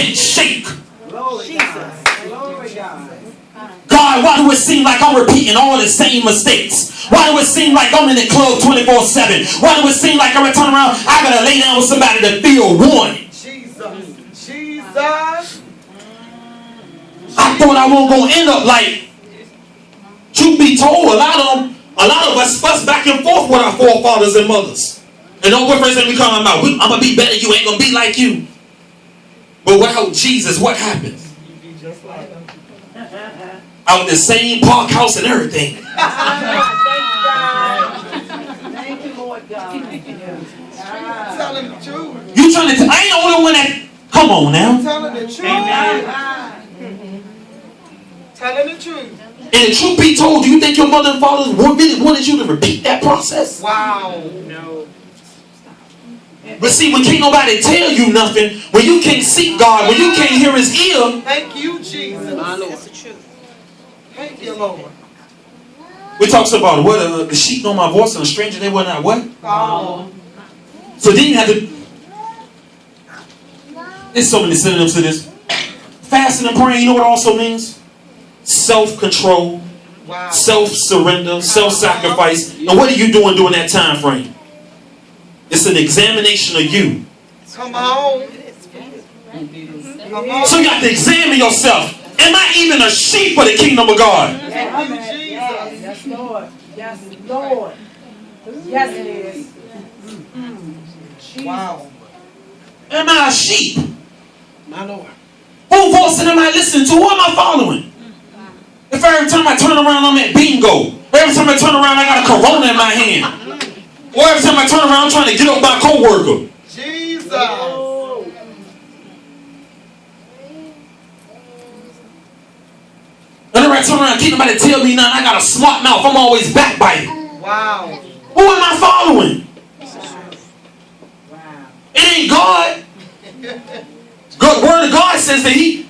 can't shake. God, why do it seem like I'm repeating all the same mistakes? Why do it seem like I'm in the club 24/7? Why do it seem like every time around I gotta lay down with somebody to feel wanted? Jesus. I thought I wasn't gonna end up like, truth be told, a lot of us fuss back and forth with our forefathers and mothers. And don't what first thing we come about, I'm gonna be better, you ain't gonna be like you. But without Jesus, what happens? Out the same park house and everything. Thank you, Lord God. Telling the truth. You trying to? I ain't the only one that. Come on now. Telling the truth. Telling the truth. And the truth be told, do you think your mother and father really wanted you to repeat that process? Wow. No. But see, when can't nobody tell you nothing, when you can't seek God, when you can't hear His ear. Thank you, Jesus. My Lord. That's the truth. Thank you, Lord. We talks about what the sheep know my voice and a stranger they will not what? Oh. So then you have to. There's so many synonyms to this. Fasting and praying, you know what it also means? Self-control, wow. Self-surrender, self-sacrifice. And what are you doing during that time frame? It's an examination of you. Come on. So you got to examine yourself. Am I even a sheep for the kingdom of God? Yes, Lord. Yes, Lord. Yes, it is. Wow. Am I a sheep? My Lord. Who voice am I listening to? Who am I following? If every time I turn around I'm at bingo, every time I turn around I got a Corona in my hand, or every time I turn around I'm trying to get up my co-worker. Jesus. Whenever I turn around, can't nobody tell me nothing. I got a smart mouth. I'm always backbiting. Wow. Who am I following? Wow. It ain't God. Good word of God says that he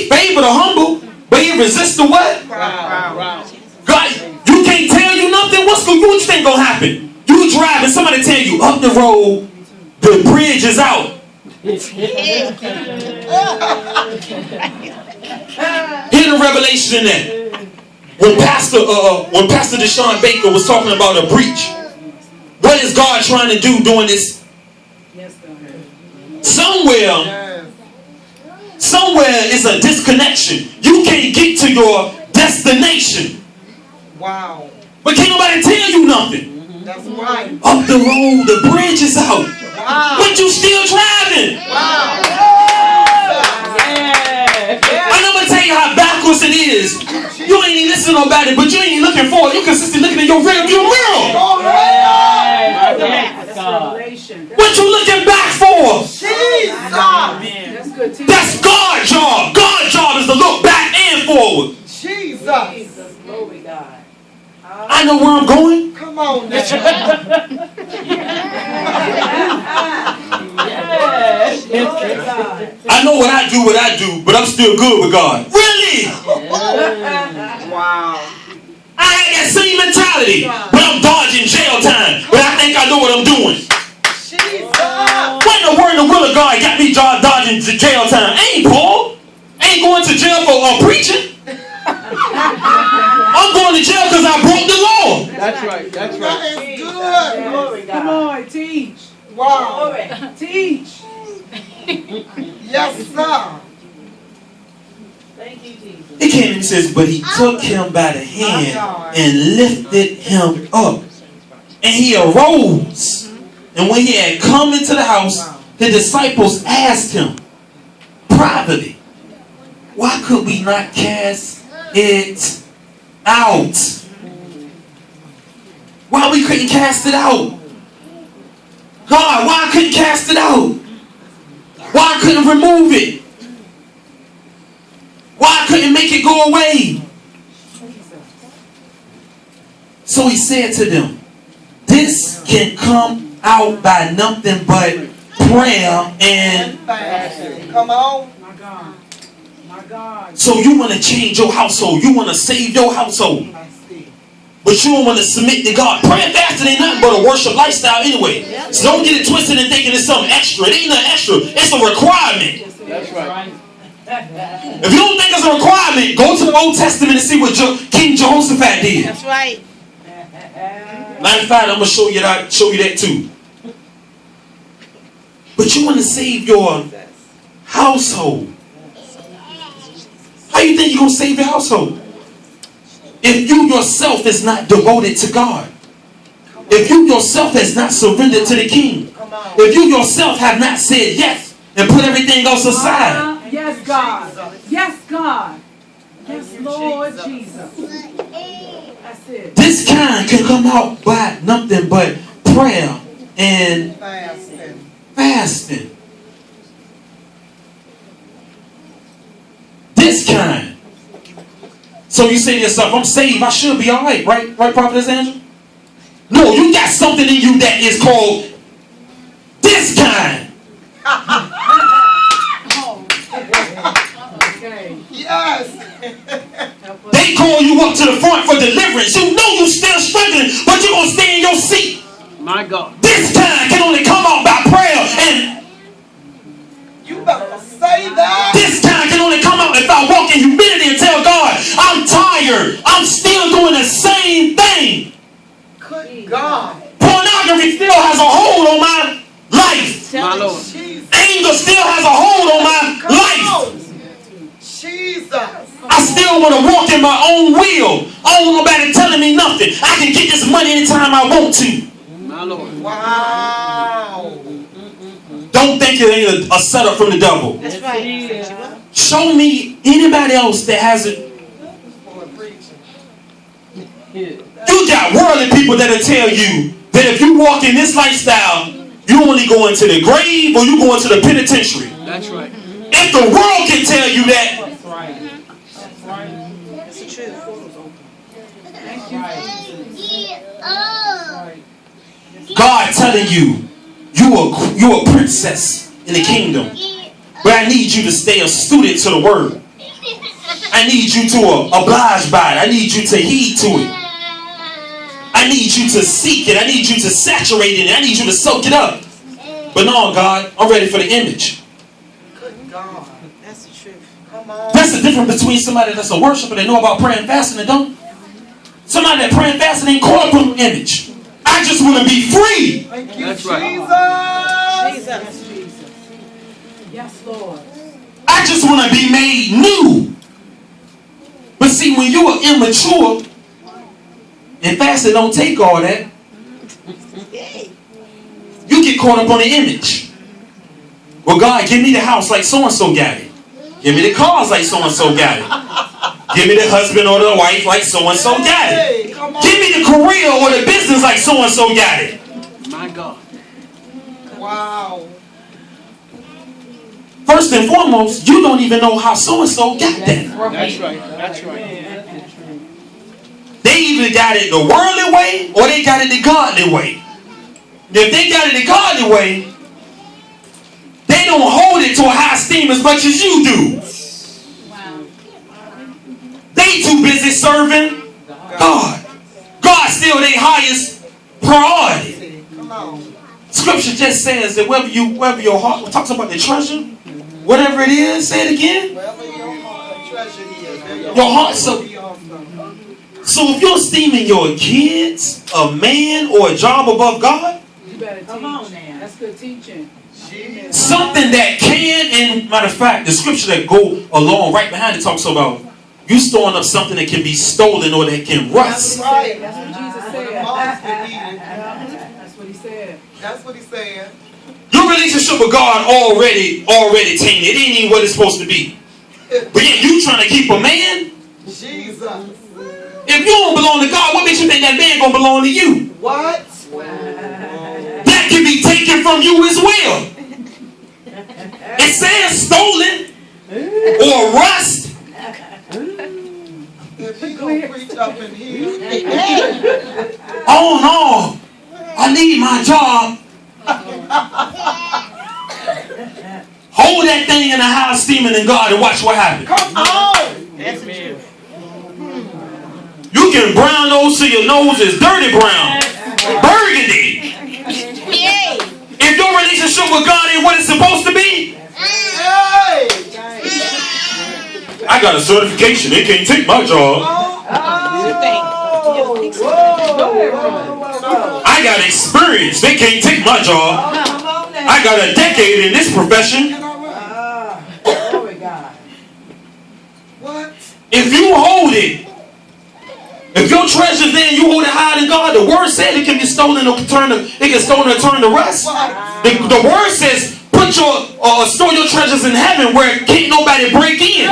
favor the humble, but he resists the what? Wow. God, you can't tell you nothing. What you think gonna happen? You drive and somebody tell you up the road, the bridge is out. Hear the revelation in that. When Pastor Deshaun Baker was talking about a breach, what is God trying to do during this? Somewhere is a disconnection. You can't get to your destination. Wow. But can't nobody tell you nothing. That's right. Up the road, the bridge is out. Wow. But you still driving. Wow. I'm gonna tell you how backwards it is. You ain't even listening to nobody, but you ain't even looking forward. You consistently looking in your rearview mirror. What you looking back for? That's God's job. God's job is to look back and forward. Jesus. Glory God. I know where I'm going. Come on now. I know what I do, but I'm still good with God. Really? Wow. I had that same mentality, but I'm dodging jail time. But I think I know what I'm doing. What in the word and the will of God got me dodging jail time? Ain't Paul. Ain't going to jail for preaching. I'm going to jail because I broke the law. That's right. That's right. That is good. Come on, teach. Wow. Teach. Yes, sir. Thank you, Jesus. It came and says, but he took him by the hand and lifted him up. And he arose. And when he had come into the house, the disciples asked him privately, why could we not cast it out? Why we couldn't cast it out? God, why I couldn't cast it out? Why I couldn't remove it? Why I couldn't make it go away? So he said to them, this can come out by nothing but prayer and fasting. Come on. My God. My God. So you want to change your household. You want to save your household. But you don't want to submit to God. Prayer and fasting ain't nothing but a worship lifestyle anyway. So don't get it twisted and thinking it's something extra. It ain't nothing extra. It's a requirement. That's right. If you don't think it's a requirement, go to the Old Testament and see what King Jehoshaphat did. That's right. Matter of fact, I'm gonna show you that too. But you want to save your household. How you think you're gonna save your household? If you yourself is not devoted to God. If you yourself has not surrendered to the King. If you yourself have not said yes and put everything else aside. Yes, God. Yes, God. Yes, Lord Jesus. That's it. This kind can come out by nothing but prayer and fasting. This kind. So you say to yourself, I'm saved, I should be alright, right? Right, Prophetess Angela? No, you got something in you that is called this kind. Okay. Yes. They call you up to the front for deliverance. You know you still struggling, but you're going to stay in your seat. My God. This kind can only come out by prayer, and You better say that. this kind can only come out if I walk in humility and tell God, I'm tired. I'm still doing the same thing. Good God. Pornography still has a hold on my life. My Lord. Jesus. Anger still has a hold on my life. Jesus. I still want to walk in my own will. I don't want nobody telling me nothing. I can get this money anytime I want to. My Lord. Wow. Don't think it ain't a setup from the devil. That's right. Show me anybody else that has it. You got worldly people that'll tell you that if you walk in this lifestyle, you only go into the grave or you go into the penitentiary. That's right. If the world can tell you that, That's right. That's right. That's the truth. Thank you. Right. God telling you, you a princess in the kingdom, but I need you to stay a student to the word. I need you to oblige by it. I need you to heed to it. I need you to seek it. I need you to saturate it. I need you to soak it up. But no, God, I'm ready for the image. Good God. That's the truth. Come on. That's the difference between somebody that's a worshiper that know about praying and fasting and don't. Somebody that praying and fasting ain't caught up on the image. I just want to be free. Thank you, That's Jesus. right. Jesus. Yes, Jesus. Yes, Lord. I just want to be made new. But see, when you are immature, and fasting don't take all that, you get caught up on the image. Well, God, give me the house like so-and-so got it. Give me the cars like so-and-so got it. Give me the husband or the wife like so-and-so got it. Hey, come on. Give me the career or the business like so-and-so got it. My God. Wow. First and foremost, you don't even know how so-and-so got that. That's right. That's right. They either got it the worldly way or they got it the godly way. If they got it the godly way, they don't hold it to a high esteem as much as you do. They too busy serving God. God's still their highest priority. Come on. Scripture just says that wherever your heart talks about the treasure, whatever it is, say it again. Wherever your heart treasure is, there Your heart so. will be also. So if you're esteeming your kids, a man, or a job above God, You better teach. Come on now. That's good teaching. Jesus. something that can, and matter of fact, the scripture that go along right behind it talks about you storing up something that can be stolen or that can That's rust. right. That's what Jesus said. That's what he said. That's what he said. Your relationship with God already tainted. It ain't even what it's supposed to be. But yet you trying to keep a man? Jesus. If you don't belong to God, what makes you think that man gonna belong to you? What? That can be taken from you as well. It says stolen or rust. If he gonna preach up in here. Oh no, I need my job. Hold that thing in a high esteem in God and watch what happens. Come on. That's the truth. You can brown those so your nose is dirty brown. Burgundy. Yay. If your relationship with God ain't what it's supposed to be, Hey. got a certification. They can't take my job. I got experience. They can't take my job. I got a decade in this profession. What? If you hold it, if your treasure's there and you hold it higher than God, the word said it can be stolen or turn to rust. The word says put your store your treasures in heaven where can't nobody break in.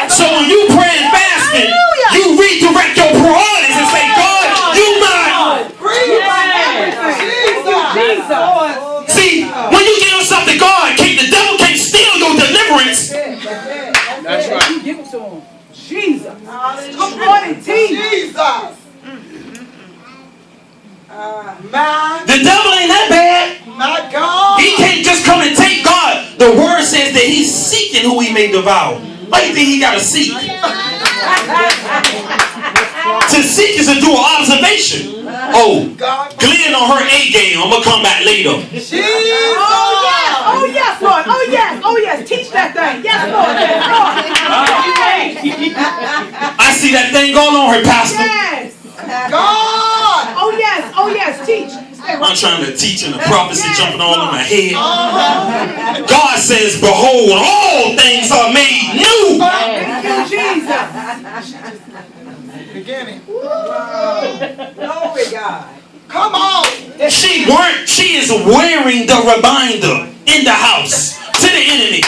So when you pray and fasting, you redirect your priorities and say, God, you mine. See, when you give yourself to God, the devil can't steal your deliverance. That's right. You give it to him. Jesus. Come on, Jesus. The devil ain't that bad. My God. He can't just come and take God. The word says that he's seeking who he may devour. Why do you think he got to seek? To seek is to do an observation. Oh, Glenn on her A game. I'm going to come back later. Jesus. Oh yes, Lord. Oh yes. Teach that thing. Yes, Lord. Yes, Lord. I see that thing going on here, Pastor. Yes. God. Oh yes. Teach. I'm trying to teach and the prophecy jumping all in my head. God says, behold, all things are made new. Thank you, Jesus. Beginning. Glory, God. Come on. She is wearing the reminder in the house to the enemy.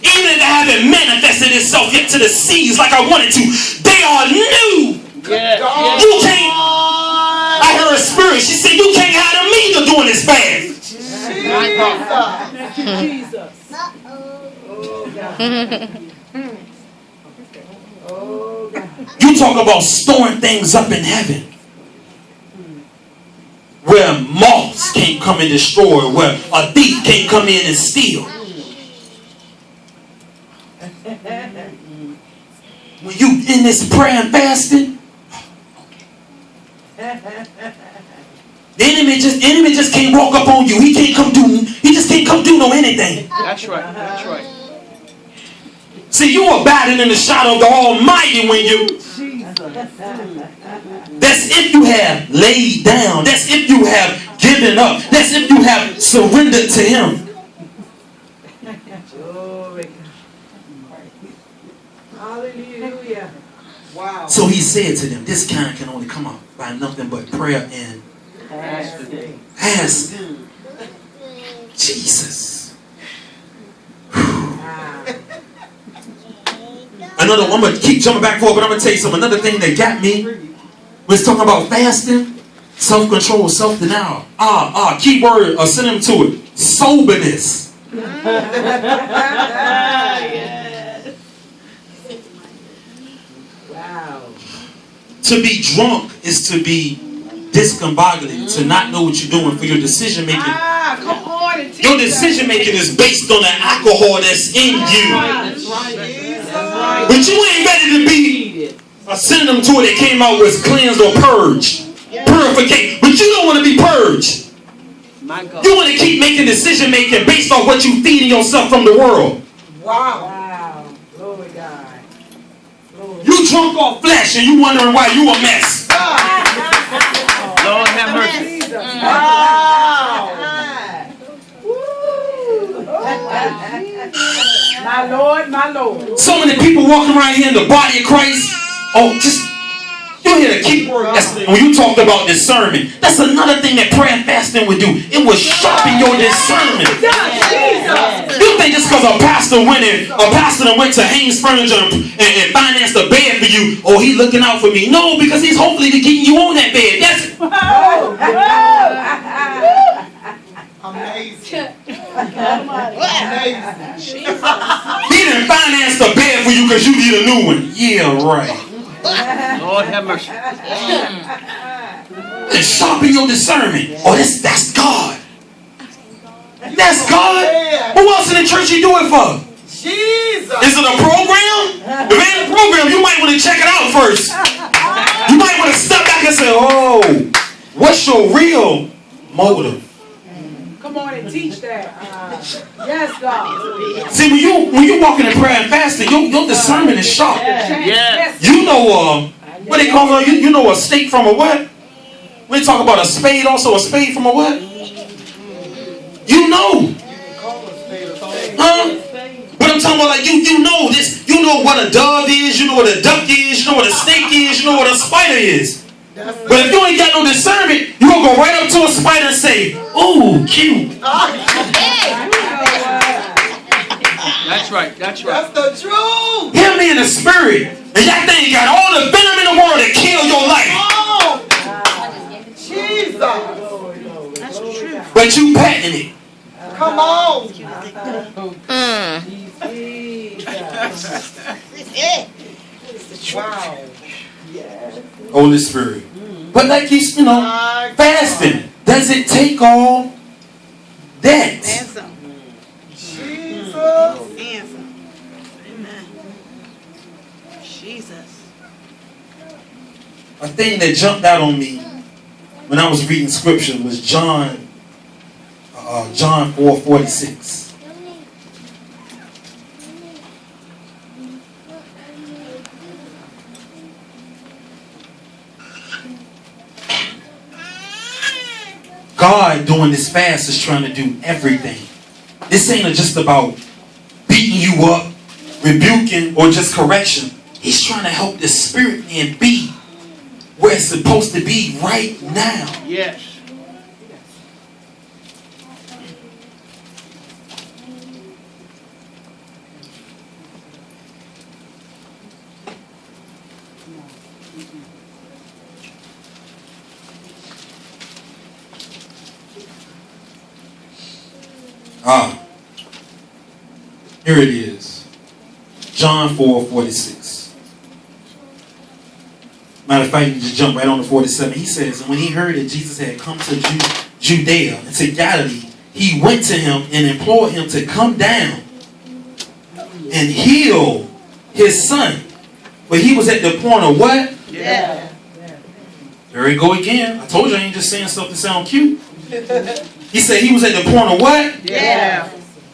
Even if they haven't manifested itself yet to the seas like I wanted to, they are new. You can't. I heard a spirit. She said, you can't have me to doing this fast. Thank you, Jesus. Oh, God. You talk about storing things up in heaven where moths can't come and destroy, where a thief can't come in and steal. When you in this prayer and fasting, the enemy just can't walk up on you. He just can't come do no anything. That's right. That's right. See, you are abiding in the shadow of the Almighty when you. That's if you have laid down. That's if you have given up. That's if you have surrendered to Him. Hallelujah. Wow. So He said to them, this kind can only come out by nothing but prayer and fasting. Jesus. I'm going to keep jumping back forward, but I'm going to tell you something. Another thing that got me was talking about fasting, self-control, self-denial. Key word, or synonym to it, soberness. Wow. To be drunk is to be discombobulated, to not know what you're doing for your decision making. Come on and teach Your decision making is based on the alcohol that's in you. That's right. But you ain't ready to be a synonym to it that came out with cleansed or purged. Purification. But you don't want to be purged. My God. You want to keep making decision making based on what you feeding yourself from the world. Wow. Glory God. You drunk off flesh and you wondering why you a mess. Lord have mercy. Wow. My Lord. So many people walking around here in the body of Christ. Oh, just you hear the key word. When you talked about discernment, that's another thing that prayer and fasting would do. It would sharpen your discernment. You think just because a pastor went to Haynes Furniture and financed a bed for you, oh, he's looking out for me. No, because he's hopefully getting you on that bed. That's Amazing. Amazing. he didn't finance the bed for you because you need a new one. Yeah, right. Lord have mercy. And sharpen your discernment. Oh, that's God. That's God. Who else in the church you do it for? Jesus. Is it a program? If it ain't a program, you might want to check it out first. You might want to step back and say, oh, what's your real motive? Come on and teach that. Yes, God. See, when you walking in prayer and fasting, your discernment is sharp. Yes. You know what they call it? You know a stake from a what? We talk about a spade, also a spade from a what? You know. Huh? But I'm talking about like you know this. You know what a dove is. You know what a duck is. You know what a snake is. You know what a spider is. But if you ain't got no discernment, you gonna go right up to a spider and say, "Ooh, cute." That's right. That's right. That's the truth. Hear me in the spirit. And y'all think you got all the venom in the world to kill your life. Oh, Jesus. That's true. But you patent it. Come on. Wow. Holy Spirit. But like he's, fasting. Does it take all that? And some. Jesus. And some. Amen. Jesus. A thing that jumped out on me when I was reading scripture was John 4:46. God during this fast is trying to do everything. This ain't just about beating you up, rebuking, or just correction. He's trying to help the spirit man be where it's supposed to be right now. Yes. Here it is. John 4:46. Matter of fact, you just jump right on to 47. He says, and when he heard that Jesus had come to Judea and to Galilee, he went to him and implored him to come down and heal his son. But he was at the point of what? Yeah. There we go again. I told you I ain't just saying stuff to sound cute. He said he was at the point of what? Yeah.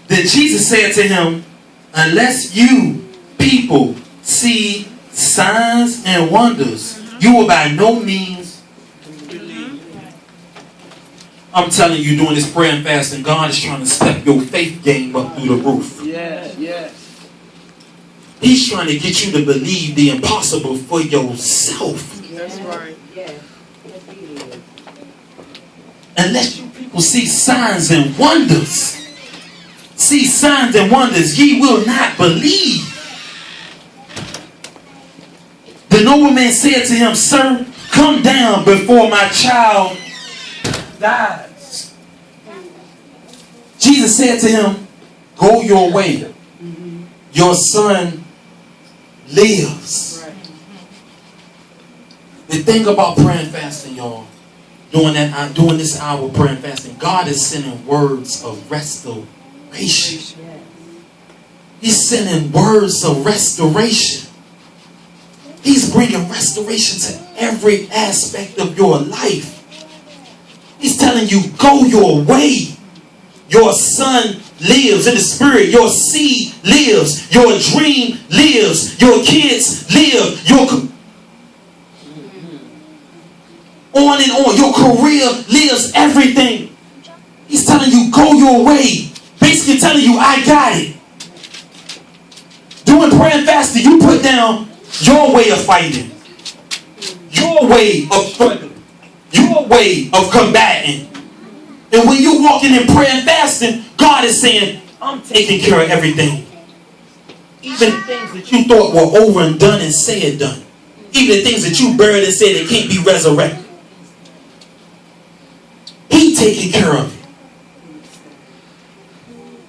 Then Jesus said to him, unless you people see signs and wonders, you will by no means believe. I'm telling you, doing this prayer and fasting, God is trying to step your faith game up through the roof. Yes. Yes. He's trying to get you to believe the impossible for yourself. That's right. Unless you people see signs and wonders, ye will not believe. The nobleman said to him, sir, come down before my child dies. Jesus said to him, go your way. Your son lives. The thing about prayer and fasting, y'all, during this hour of prayer and fasting, God is sending words of restoration. He's sending words of restoration. He's bringing restoration to every aspect of your life. He's telling you, go your way. Your son lives in the spirit. Your seed lives. Your dream lives. Your kids live. On and on. Your career lives. Everything. He's telling you, go your way. Basically telling you, I got it. Doing prayer and fasting, you put down your way of fighting, your way of struggling, your way of combating. And when you're walking in prayer and fasting, God is saying, I'm taking care of everything. Even the things that you thought were over and done and said done. Even the things that you buried and said that can't be resurrected. He taking care of it.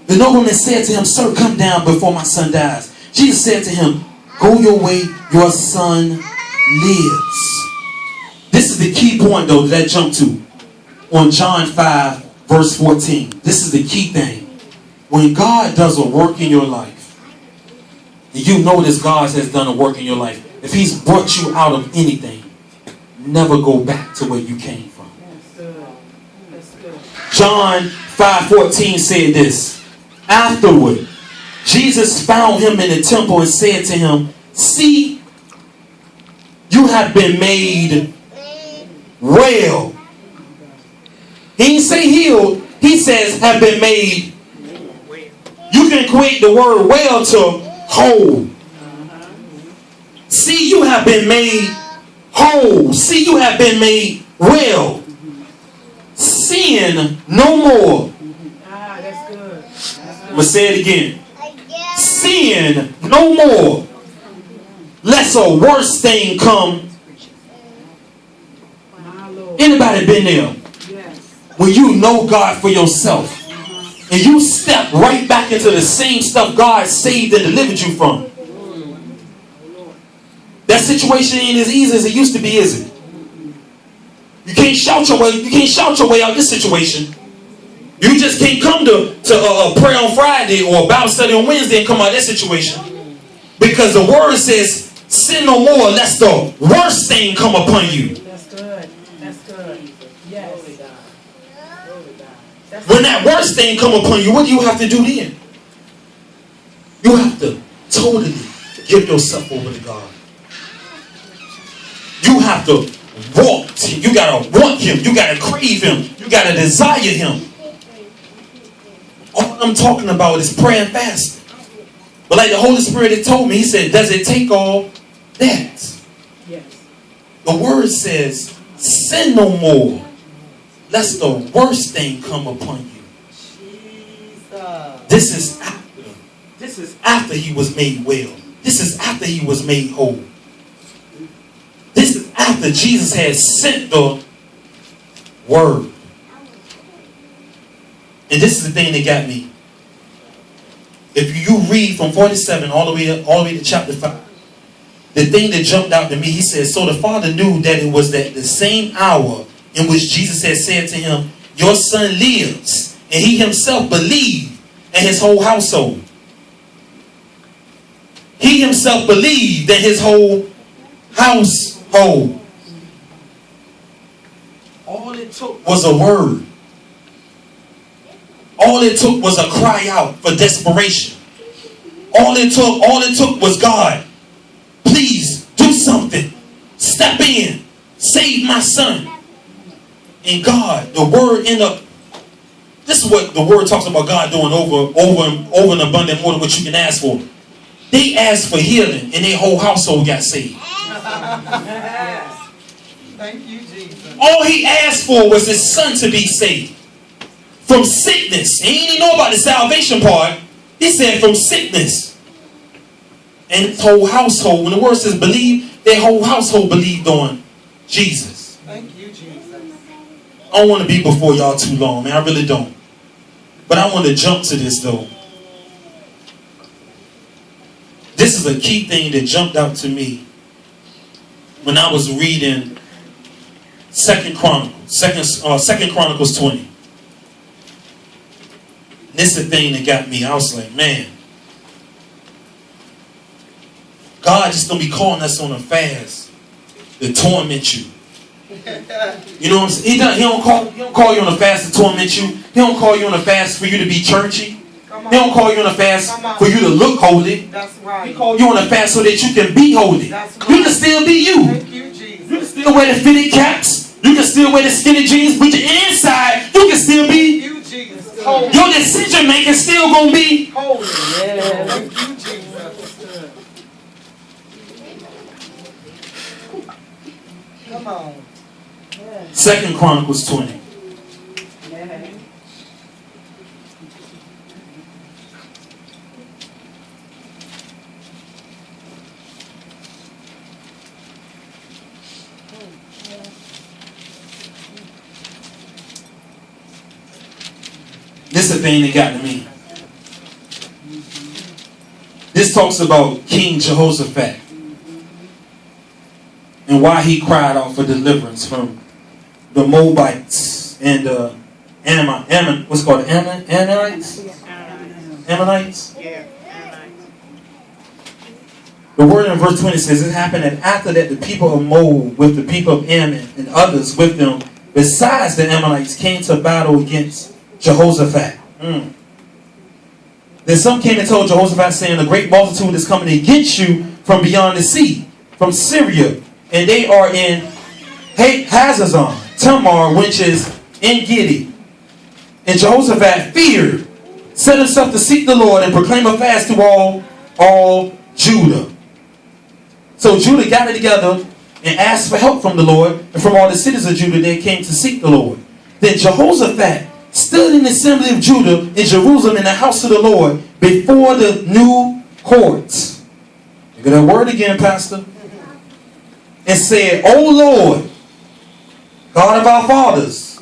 The nobleman said to him, sir, come down before my son dies. Jesus said to him, go your way, your son lives. This is the key point, though, that I jumped to. On John 5, verse 14. This is the key thing. When God does a work in your life, and you notice God has done a work in your life, if he's brought you out of anything, never go back to where you came from. John 5:14 said this. Afterward, Jesus found him in the temple and said to him, see, you have been made well. He didn't say healed. He says have been made. You can equate the word well to whole. See, you have been made whole. See, you have been made well. Sin no more. That's good. I'm going to say it again. Sin no more. Lest a worse thing come. Anybody been there? Yes. When you know God for yourself and you step right back into the same stuff God saved and delivered you from. That situation ain't as easy as it used to be, is it? You can't shout your way out of this situation. You just can't come to pray on Friday or a Bible study on Wednesday and come out of that situation. Because the word says, sin no more lest the worst thing come upon you. That's good. That's good. Yes. When that worst thing come upon you, what do you have to do then? You have to totally give yourself over to God. You have to walk to him. You gotta want him. You gotta crave him. You gotta desire him. All I'm talking about is prayer and fasting. But like the Holy Spirit had told me, he said, does it take all that? Yes. The word says, sin no more, lest the worst thing come upon you. This is after he was made well. This is after he was made whole. This is after Jesus had sent the word. And this is the thing that got me. If you read from 47 all the way to chapter 5, the thing that jumped out to me, he says, so the Father knew that it was at the same hour in which Jesus had said to him, your son lives. And he himself believed, and his whole household. He himself believed, and his whole household. All it took was a word. All it took was a cry out for desperation. All it took was, God, please do something. Step in. Save my son. And God, the word ended up. This is what the word talks about God doing over and abundant more than what you can ask for. They asked for healing and their whole household got saved. Thank you, Jesus. All he asked for was his son to be saved. From sickness. He didn't know about the salvation part. He said from sickness. And his whole household, when the word says believe, their whole household believed on Jesus. Thank you, Jesus. I don't want to be before y'all too long, man. I really don't. But I want to jump to this though. This is a key thing that jumped out to me when I was reading Second Chronicles 20. This is the thing that got me. I was like, man, God just gonna be calling us on a fast to torment you. You know what I'm saying? He don't call you on a fast to torment you. He don't call you on a fast for you to be churchy. He don't call you on a fast for you to look holy. That's right. He call you on a fast so that you can be holy. That's right. You can still be you. Thank you, Jesus. You can still wear the fitted caps. You can still wear the skinny jeans, but your inside, you can still be. Thank you, Jesus. Holy. Your decision making still gonna be. Holy. Thank you, Jesus. Come on. 2 Chronicles 20. This is the thing that got to me. This talks about King Jehoshaphat and why he cried out for deliverance from the Moabites and the Ammonites. Ammonites? Yeah. The word in verse 20 says, it happened that after that the people of Moab with the people of Ammon and others with them besides the Ammonites, came to battle against Jehoshaphat. Then some came and told Jehoshaphat, saying, a great multitude is coming against you from beyond the sea, from Syria, and they are in Hazazon, Tamar, which is En Gedi. And Jehoshaphat feared, set himself to seek the Lord and proclaim a fast to all Judah. So Judah gathered together and asked for help from the Lord, and from all the cities of Judah they came to seek the Lord. Then Jehoshaphat stood in the assembly of Judah in Jerusalem in the house of the Lord before the new courts. Look at that word again, Pastor. And said, O Lord, God of our fathers,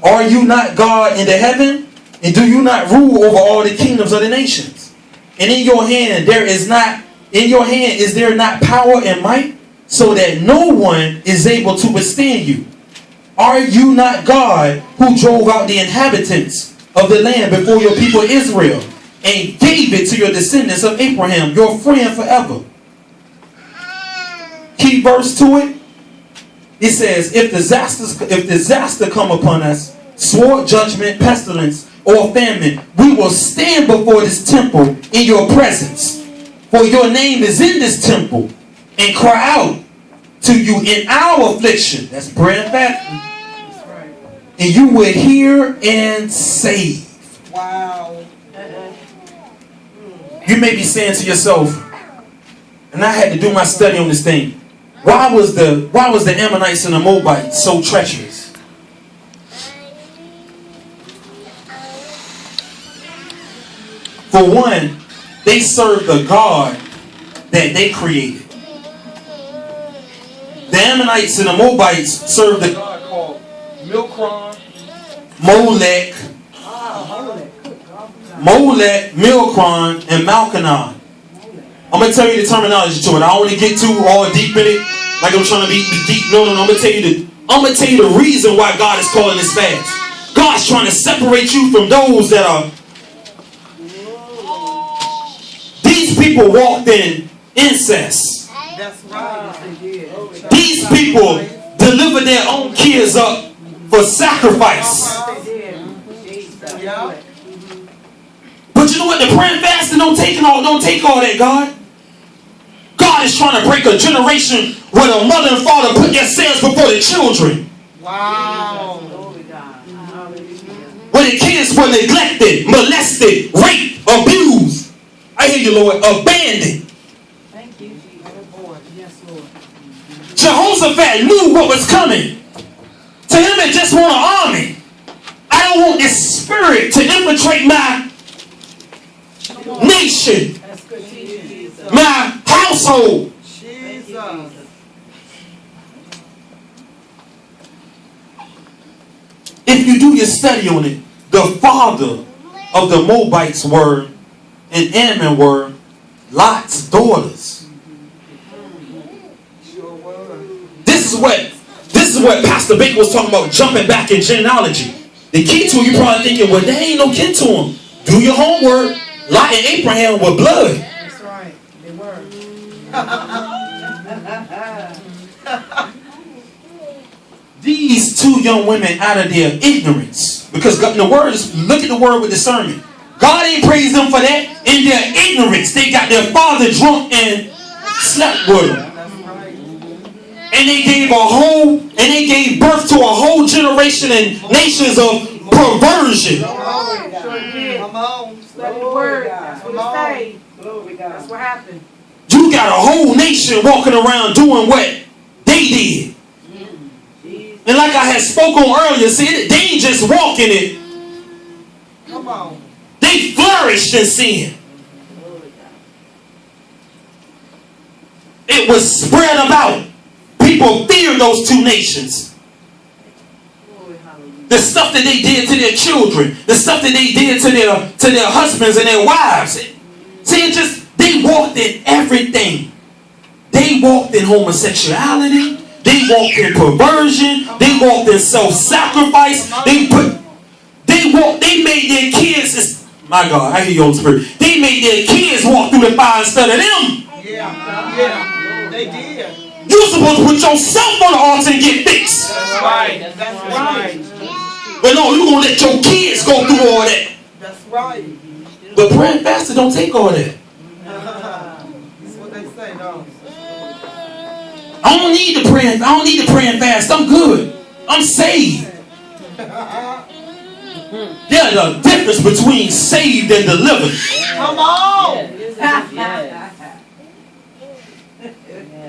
are you not God in the heaven? And do you not rule over all the kingdoms of the nations? And in your hand is there not power and might, so that no one is able to withstand you? Are you not God who drove out the inhabitants of the land before your people Israel and gave it to your descendants of Abraham, your friend forever? Key verse to it. It says, if disaster come upon us, sword, judgment, pestilence, or famine, we will stand before this temple in your presence. For your name is in this temple, and cry out to you in our affliction. That's prayer and fasting. That's right. And you will hear and save. Wow. You may be saying to yourself, and I had to do my study on this thing, why was the Ammonites and the Moabites so treacherous? For one, they served the God that they created. The Ammonites and the Moabites served the God called Mclean, Molech, Mclean, and Malkanon. I'm going to tell you the terminology to it. I don't want to get too all deep in it, like I'm trying to be deep. No. I'm going to tell you the reason why God is calling this fast. God's trying to separate you from those that are. These people walked in incest. That's right. These people delivered their own kids up for sacrifice. Yeah. But you know what? The prayer and fasting don't take all that, God. God is trying to break a generation where the mother and father put themselves before the children. Wow. Where the kids were neglected, molested, raped, abused. I hear you, Lord. Abandoned. Thank you, Jesus. Yes, Lord. Jehoshaphat knew what was coming. To him, it just want an army. I don't want this spirit to infiltrate my nation, my household. Jesus. If you do your study on it, the father of the Moabites were and Ammon were Lot's daughters. Sure was. This is what Pastor Baker was talking about, jumping back in genealogy. The key to it, you're probably thinking, well, there ain't no kin to him. Do your homework. Lot and Abraham were blood. That's right. They were. These two young women out of their ignorance, because God, the word is, look at the word with discernment. God ain't praised them for that. In their ignorance, they got their father drunk and slept with them. And they gave birth to a whole generation and nations of perversion. Come on. Study the word. That's what it say. That's what happened. You got a whole nation walking around doing what they did. And like I had spoke on earlier, see, they ain't just walking it. Come on. They flourished in sin. It was spread about. People feared those two nations. The stuff that they did to their children, the stuff that they did to their husbands and their wives. See, they walked in everything. They walked in homosexuality. They walked in perversion. They walked in self-sacrifice. They made their kids. My God, I hear you, Holy Spirit. They made their kids walk through the fire instead of them. Yeah. They did. You're supposed to put yourself on the altar and get fixed. That's right. That's right. But no, you're going to let your kids go through all that. That's right. But prayer and fasting don't take all that. That's what they say, no. I don't need to pray and fast. I'm good. I'm saved. There's a difference between saved and delivered. Come on.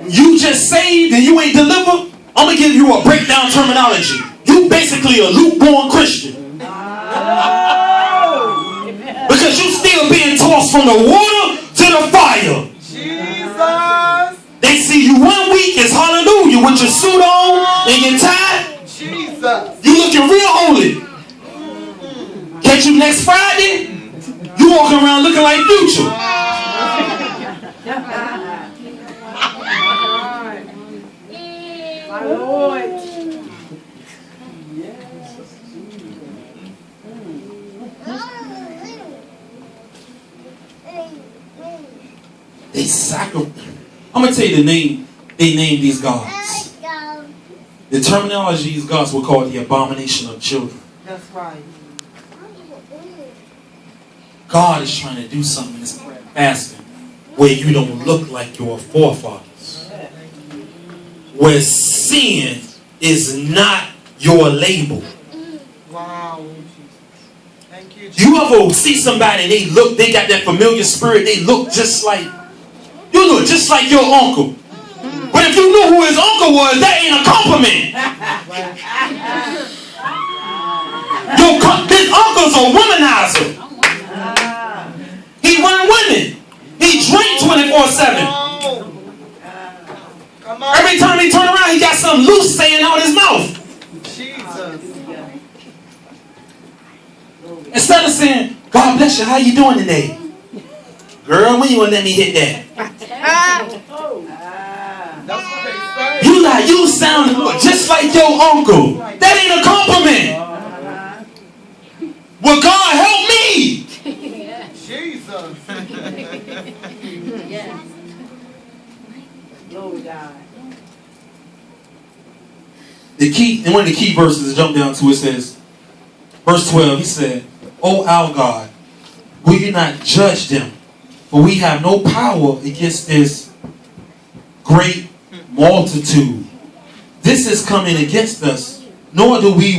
You just saved and you ain't delivered. I'm going to give you a breakdown terminology. You basically a lukewarm Christian. Because you still being tossed from the water to the fire. Jesus. They see you 1 week as hallelujah with your suit on and your tie. Jesus. You looking real holy. Catch you next Friday, you walking around looking like Future. My Lord. They sacrifice. I'm gonna tell you the name they named these gods. The terminology these gods were called the abomination of children. That's right. God is trying to do something in this prayer and fasting where you don't look like your forefathers. Where sin is not your label. Wow. Thank you, Jesus. You ever see somebody and they got that familiar spirit, they look just like, you look just like your uncle. But if you knew who his uncle was, that ain't a compliment. His uncle's a womanizer. He run women. He drink 24/7. Come on. Every time he turn around, he got something loose saying out his mouth. Jesus. Instead of saying, God bless you, how you doing today? Girl, when you gonna let me hit that? That's what they say. You sound just like your uncle. That ain't a compliment. Well, God help me. Jesus. Glory God. The key, and one of the key verses to jump down to, it says, verse 12, he said, O our God, will you not judge them? For we have no power against this great multitude. This is coming against us, nor do we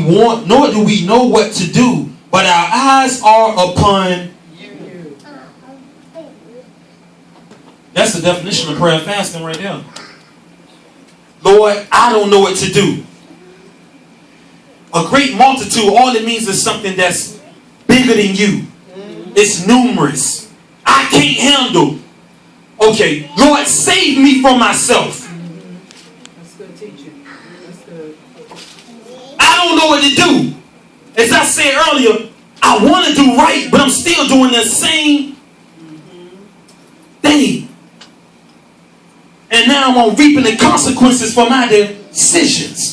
know what to do, but our eyes are upon you. That's the definition of prayer and fasting right there. Lord, I don't know what to do. A great multitude, all it means is something that's bigger than you. It's numerous. I can't handle. Okay, Lord, save me from myself. That's good teaching. That's good. I don't know what to do. As I said earlier, I want to do right, but I'm still doing the same thing. And now I'm reaping the consequences for my decisions.